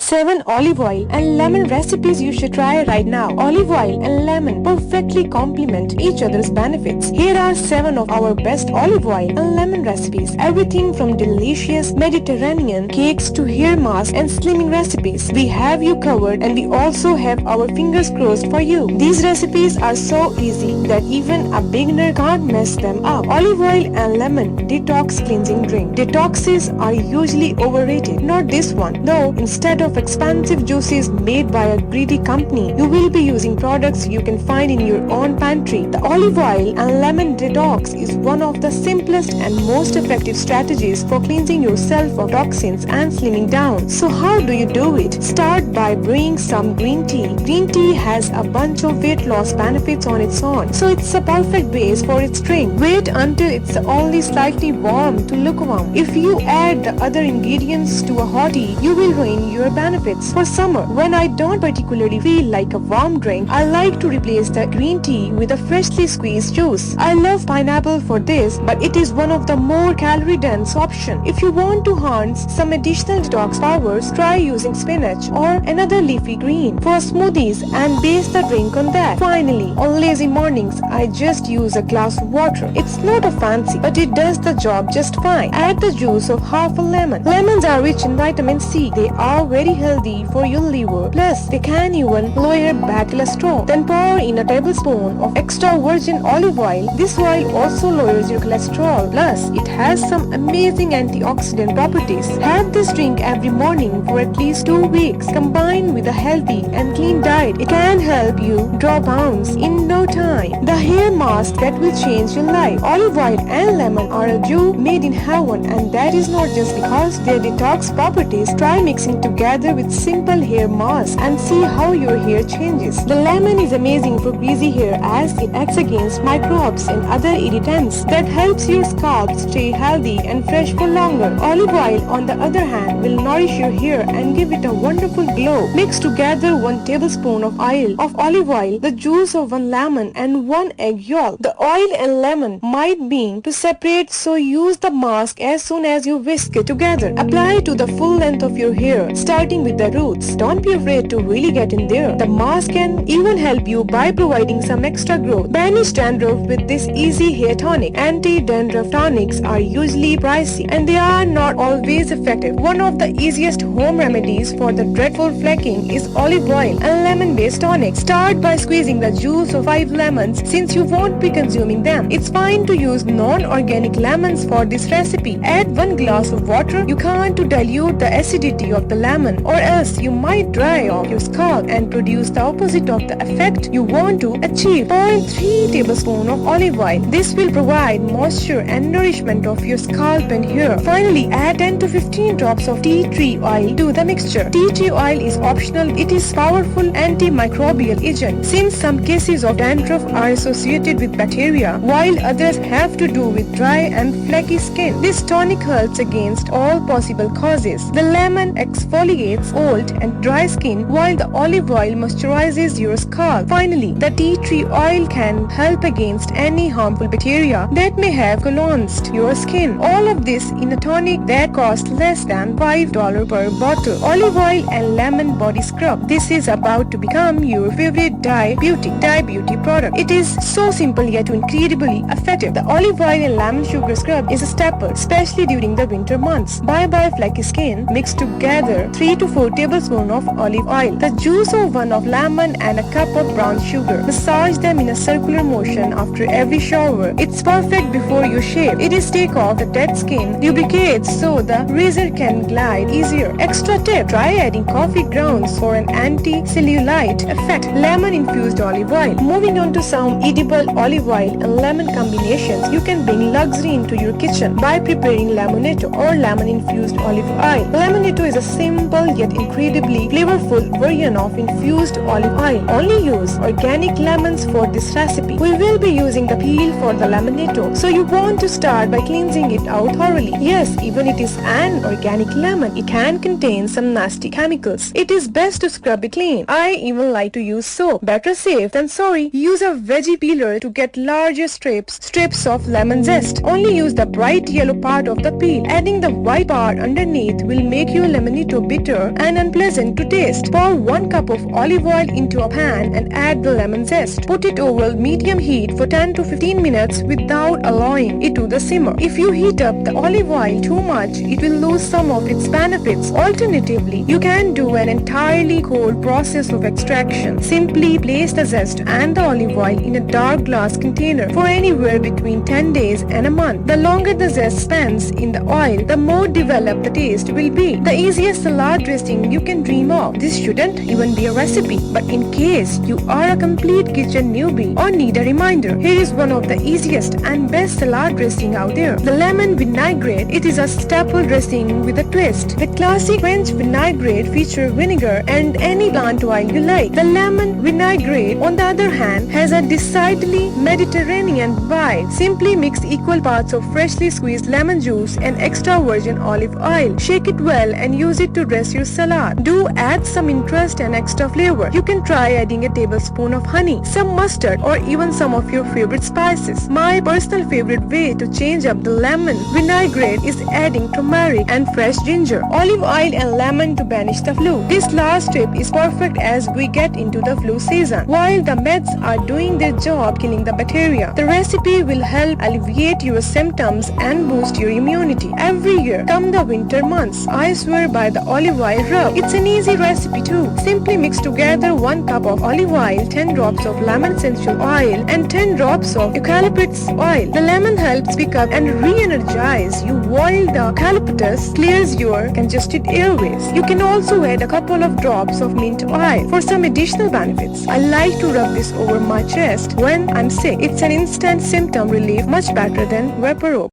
7 olive oil and lemon recipes you should try right now. Olive oil and lemon perfectly complement each other's benefits. Here are 7 of our best olive oil and lemon recipes. Everything from delicious Mediterranean cakes to hair masks and slimming recipes. We have you covered, and we also have our fingers crossed for you. These recipes are so easy that even a beginner can't mess them up. Olive oil and lemon detox cleansing drink. Detoxes are usually overrated. Not this one. Though instead of expensive juices made by a greedy company, you will be using products you can find in your own pantry. The olive oil and lemon detox is one of the simplest and most effective strategies for cleansing yourself of toxins and slimming down. So how do you do it? Start by brewing some green tea. Green tea has a bunch of weight loss benefits on its own, so it's a perfect base for its drink. Wait until it's only slightly warm to lukewarm. If you add the other ingredients to a hot tea, you will ruin your benefits. For summer, when I don't particularly feel like a warm drink, I like to replace the green tea with a freshly squeezed juice. I love pineapple for this, but it is one of the more calorie-dense options. If you want to harness some additional detox powers, try using spinach or another leafy green for smoothies and base the drink on that. Finally, on lazy mornings, I just use a glass of water. It's not a fancy, but it does the job just fine. Add the juice of half a lemon. Lemons are rich in vitamin C. They are very healthy for your liver. Plus, they can even lower bad cholesterol. Then pour in a tablespoon of extra virgin olive oil. This oil also lowers your cholesterol. Plus, it has some amazing antioxidant properties. Have this drink every morning for at least 2 weeks. Combined with a healthy and clean diet, it can help you drop pounds in no time. The hair mask that will change your life. Olive oil and lemon are a duo made in heaven, and that is not just because their detox properties. Try mixing together with simple hair mask and see how your hair changes. The lemon is amazing for greasy hair as it acts against microbes and other irritants that helps your scalp stay healthy and fresh for longer. Olive oil, on the other hand, will nourish your hair and give it a wonderful glow. Mix together 1 tablespoon of olive oil, the juice of 1 lemon and 1 egg yolk. The oil and lemon might be to separate, so use the mask as soon as you whisk it together. Apply to the full length of your hair, starting with the roots. Don't be afraid to really get in there. The mask can even help you by providing some extra growth. Banish dandruff with this easy hair tonic. Anti-dandruff tonics are usually pricey, and they are not always effective. One of the easiest home remedies for the dreadful flaking is olive oil and lemon-based tonic. Start by squeezing the juice of 5 lemons since you won't be consuming them. It's fine to use non-organic lemons for this recipe. Add 1 glass of water. You can't to dilute the acidity of the lemon, or else you might dry off your scalp and produce the opposite of the effect you want to achieve. Pour in 3 tablespoons of olive oil. This will provide moisture and nourishment of your scalp and hair. Finally, add 10 to 15 drops of tea tree oil to the mixture. Tea tree oil is optional. It is powerful antimicrobial agent. Since some cases of dandruff are associated with bacteria, while others have to do with dry and flaky skin, this tonic helps against all possible causes. The lemon exfoliates old and dry skin, while the olive oil moisturizes your scalp. Finally, the tea tree oil can help against any harmful bacteria that may have colonized your skin. All of this in a tonic that costs less than $5 per bottle. Olive oil and lemon body scrub. This is about to become your favorite Dye Beauty product. It is so simple yet incredibly effective. The olive oil and lemon sugar scrub is a staple, especially during the winter months. Bye-bye flaky skin. Mix together 3 to 4 tablespoons of olive oil, the juice of 1 of lemon and a cup of brown sugar. Massage them in a circular motion after every shower. It's perfect before you shave. It is take off the dead skin, lubricates so the razor can glide easier. Extra tip, try adding coffee grounds for an anti-cellulite effect. Lemon infused olive oil. Moving on to some edible olive oil and lemon combinations, you can bring luxury into your kitchen by preparing lemonade or lemon infused olive oil. Lemonade is a simple yet incredibly flavorful version of infused olive oil. Only use organic lemons for this recipe. We will be using the peel for the lemonade, so you want to start by cleansing it out thoroughly. Yes, even it is an organic lemon, it can contain some nasty chemicals. It is best to scrub it clean. I even like to use soap. Better safe than sorry. Use a veggie peeler to get larger strips of lemon zest. Only use the bright yellow part of the peel. Adding the white part underneath will make your lemonade bitter bitter and unpleasant to taste. Pour 1 cup of olive oil into a pan and add the lemon zest. Put it over medium heat for 10 to 15 minutes without allowing it to the simmer. If you heat up the olive oil too much, it will lose some of its benefits. Alternatively, you can do an entirely cold process of extraction. Simply place the zest and the olive oil in a dark glass container for anywhere between 10 days and a month. The longer the zest spends in the oil, the more developed the taste will be. The easiest salad dressing you can dream of. This shouldn't even be a recipe, but in case you are a complete kitchen newbie or need a reminder, here is one of the easiest and best salad dressing out there. The lemon vinaigrette. It is a staple dressing with a twist. The classic French vinaigrette features vinegar and any plant oil you like. The lemon vinaigrette, on the other hand, has a decidedly Mediterranean vibe. Simply mix equal parts of freshly squeezed lemon juice and extra virgin olive oil. Shake it well and use it to dress your salad. Do add some interest and extra flavor. You can try adding a tablespoon of honey, some mustard, or even some of your favorite spices. My personal favorite way to change up the lemon vinaigrette is adding turmeric and fresh ginger, olive oil and lemon to banish the flu. This last tip is perfect as we get into the flu season. While the meds are doing their job killing the bacteria, the recipe will help alleviate your symptoms and boost your immunity. Every year, come the winter months, I swear by the olive oil rub. It's an easy recipe too. Simply mix together 1 cup of olive oil, 10 drops of lemon essential oil, and 10 drops of eucalyptus oil. The lemon helps pick up and re-energize you while the eucalyptus clears your congested airways. You can also add a couple of drops of mint oil for some additional benefits. I like to rub this over my chest when I'm sick. It's an instant symptom relief, much better than Vaporub.